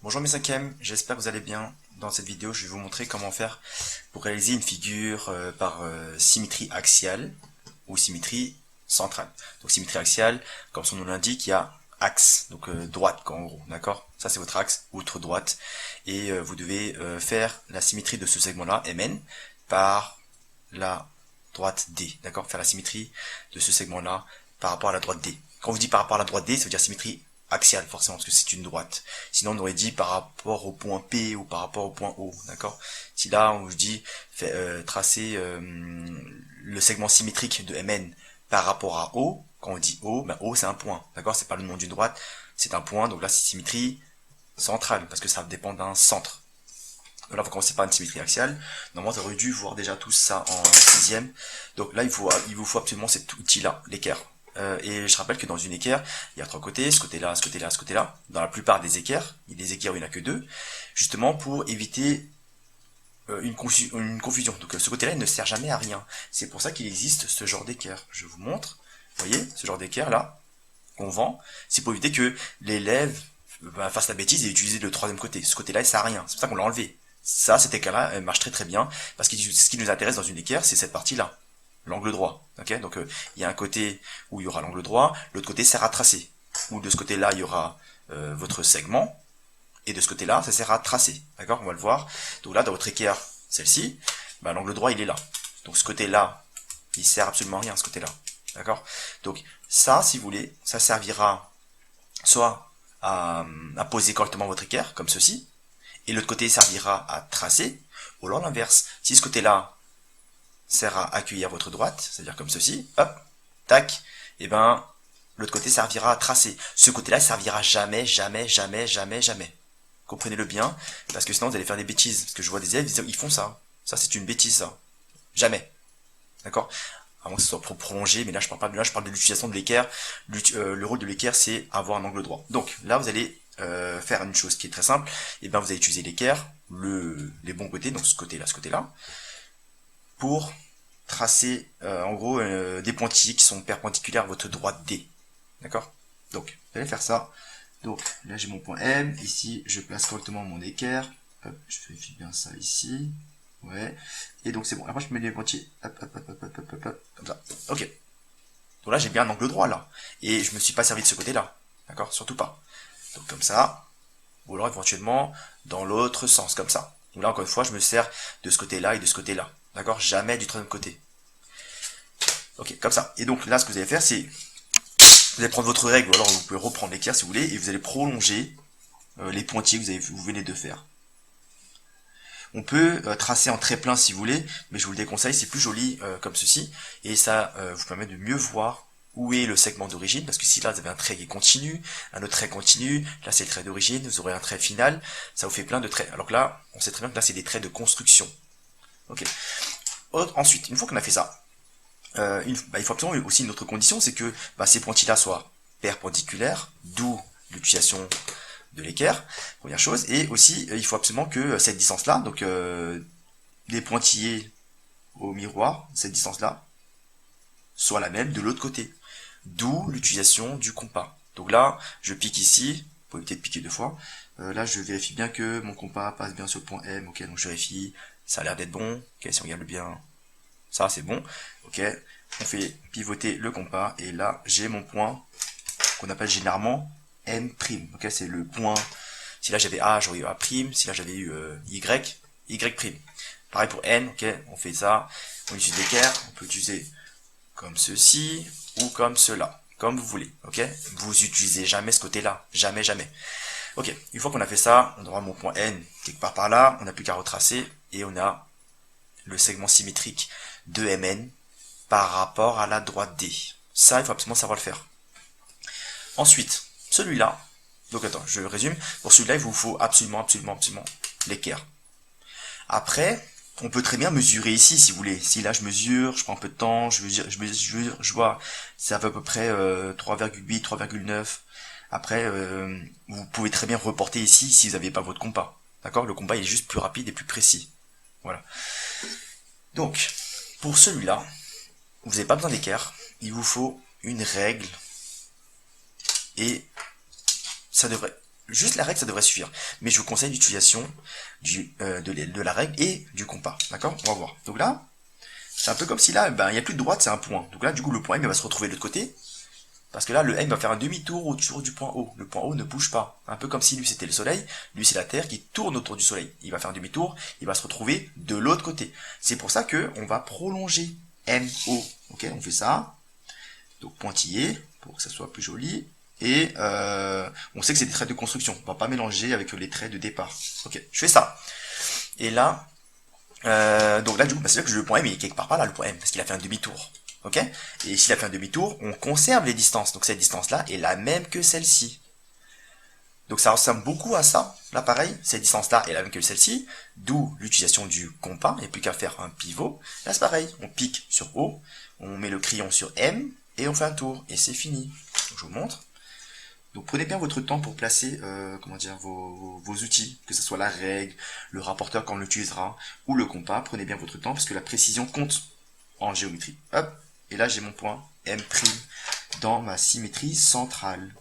Bonjour mes cinquièmes, j'espère que vous allez bien. Dans cette vidéo, je vais vous montrer comment faire pour réaliser une figure par symétrie axiale ou symétrie centrale. Donc symétrie axiale, comme son nom l'indique, il y a axe, donc droite quoi, en gros, d'accord? Ça c'est votre axe, outre droite, et vous devez faire la symétrie de ce segment-là, MN, par la droite D, d'accord? Faire la symétrie de ce segment-là par rapport à la droite D. Quand on vous dit par rapport à la droite D, ça veut dire symétrie axiale forcément parce que c'est une droite. Sinon on aurait dit par rapport au point P ou par rapport au point O, d'accord? Si là on vous dit tracer le segment symétrique de MN par rapport à O, quand on dit O, ben O c'est un point, d'accord? C'est pas le nom d'une droite, c'est un point, donc là c'est symétrie centrale parce que ça dépend d'un centre. Donc là, vous commencez par une symétrie axiale. Normalement, vous aurez dû voir déjà tout ça en sixième. Donc là, il vous faut absolument cet outil-là, l'équerre. Et je rappelle que dans une équerre, il y a trois côtés, ce côté-là, ce côté-là, ce côté-là. Dans la plupart des équerres, il y a des équerres où il n'y en a que deux, justement pour éviter une confusion. Donc ce côté-là, il ne sert jamais à rien. C'est pour ça qu'il existe ce genre d'équerre. Je vous montre. Vous voyez, ce genre d'équerre là, qu'on vend, c'est pour éviter que l'élève fasse la bêtise et utilise le troisième côté. Ce côté-là, il sert à rien. C'est pour ça qu'on l'a enlevé. Ça, cet équerre-là, elle marche très très bien, parce que ce qui nous intéresse dans une équerre, c'est cette partie-là, l'angle droit. Ok, donc il y a un côté où il y aura l'angle droit, l'autre côté sert à tracer. Ou de ce côté-là, il y aura votre segment, et de ce côté-là, ça sert à tracer. D'accord, on va le voir. Donc là, dans votre équerre, celle-ci, bah, l'angle droit, il est là. Donc ce côté-là, il sert absolument à rien, ce côté-là. D'accord. Donc ça, si vous voulez, ça servira soit à poser correctement votre équerre, comme ceci, et l'autre côté servira à tracer, ou alors l'inverse. Si ce côté-là sert à accueillir votre droite, c'est-à-dire comme ceci, hop, tac, et ben l'autre côté servira à tracer. Ce côté-là servira jamais, jamais, jamais, jamais, jamais. Comprenez-le bien, parce que sinon vous allez faire des bêtises. Parce que je vois des élèves, ils font ça. Ça c'est une bêtise, ça. Jamais. D'accord? À moins que ce soit prolongé, mais là je parle pas de là, je parle de l'utilisation de l'équerre. Le rôle de l'équerre, c'est avoir un angle droit. Donc là, vous allez faire une chose qui est très simple. Et bien vous allez utiliser l'équerre, les bons côtés, donc ce côté-là, pour tracer en gros des pointillés qui sont perpendiculaires à votre droite D. D'accord? Donc vous allez faire ça. Donc là j'ai mon point M. Ici je place correctement mon équerre. Hop, je vérifie bien ça ici. Ouais. Et donc c'est bon. Après je mets les pointillés. Hop, hop, hop, hop, hop, hop, hop, hop, comme ça. Ok. Donc là j'ai bien un angle droit là. Et je me suis pas servi de ce côté-là. D'accord? Surtout pas. Donc comme ça. Ou alors éventuellement dans l'autre sens, comme ça. Donc là encore une fois je me sers de ce côté-là et de ce côté-là. D'accord? Jamais du troisième côté. Ok, comme ça. Et donc là ce que vous allez faire c'est. Vous allez prendre votre règle, ou alors vous pouvez reprendre l'équerre si vous voulez, et vous allez prolonger les pointillés que vous venez de faire. On peut tracer en trait plein si vous voulez, mais je vous le déconseille, c'est plus joli comme ceci, et ça vous permet de mieux voir où est le segment d'origine, parce que si là vous avez un trait qui est continu, un autre trait continu, là c'est le trait d'origine, vous aurez un trait final, ça vous fait plein de traits. Alors que là, on sait très bien que là c'est des traits de construction. Ok. Ensuite, une fois qu'on a fait ça, il faut absolument aussi une autre condition, c'est que ces pointillés-là soient perpendiculaires, d'où l'utilisation de l'équerre, première chose, et aussi il faut absolument que cette distance-là, donc des pointillés au miroir, cette distance-là, soit la même de l'autre côté, d'où l'utilisation du compas. Donc là, je pique ici, pour éviter de piquer deux fois, là je vérifie bien que mon compas passe bien sur le point M, ok, donc je vérifie, ça a l'air d'être bon, ok, si on regarde bien, ça c'est bon, ok, on fait pivoter le compas, et là j'ai mon point, qu'on appelle généralement N', ok, c'est le point, si là j'avais A, j'aurais eu A', si là j'avais eu Y'. Pareil pour N, ok, on fait ça, on utilise l'équerre, on peut utiliser comme ceci, ou comme cela, comme vous voulez, ok, vous utilisez jamais ce côté-là, jamais, jamais. Ok, une fois qu'on a fait ça, on aura mon point N quelque part par là, on n'a plus qu'à retracer, et on a le segment symétrique de MN par rapport à la droite D. Ça, il faut absolument savoir le faire. Ensuite, celui-là, donc attends, je résume, pour celui-là, il vous faut absolument l'équerre. Après, on peut très bien mesurer ici, si vous voulez. Si là, je mesure, je prends un peu de temps, je vois, ça fait à peu près 3,8, 3,9. Après, vous pouvez très bien reporter ici si vous n'avez pas votre compas. D'accord? Le compas, il est juste plus rapide et plus précis. Voilà. Donc, pour celui-là, vous n'avez pas besoin d'équerre, il vous faut une règle, et ça devrait juste la règle, ça devrait suffire. Mais je vous conseille l'utilisation de la règle et du compas. D'accord? On va voir. Donc là, c'est un peu comme si là, ben, il n'y a plus de droite, c'est un point. Donc là, du coup, le point M va se retrouver de l'autre côté. Parce que là, le M va faire un demi-tour autour du point O. Le point O ne bouge pas. Un peu comme si lui c'était le soleil, lui c'est la Terre qui tourne autour du soleil. Il va faire un demi-tour, il va se retrouver de l'autre côté. C'est pour ça que on va prolonger MO. Ok, on fait ça. Donc pointillé, pour que ça soit plus joli. Et on sait que c'est des traits de construction. On va pas mélanger avec les traits de départ. Ok, je fais ça. Et là, donc là, du coup, bah, c'est là que le point M il est quelque part pas là, le point M, parce qu'il a fait un demi-tour. Ok? Et s'il a fait un demi-tour, on conserve les distances. Donc cette distance-là est la même que celle-ci. Donc ça ressemble beaucoup à ça. Là, pareil, cette distance-là est la même que celle-ci. D'où l'utilisation du compas. Il n'y a plus qu'à faire un pivot. Là, c'est pareil. On pique sur O. On met le crayon sur M. Et on fait un tour. Et c'est fini. Donc, je vous montre. Donc prenez bien votre temps pour placer comment dire, vos outils, que ce soit la règle, le rapporteur quand on l'utilisera, ou le compas. Prenez bien votre temps parce que la précision compte en géométrie. Hop, et là j'ai mon point M' dans ma symétrie centrale.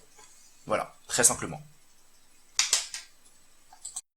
Voilà, très simplement.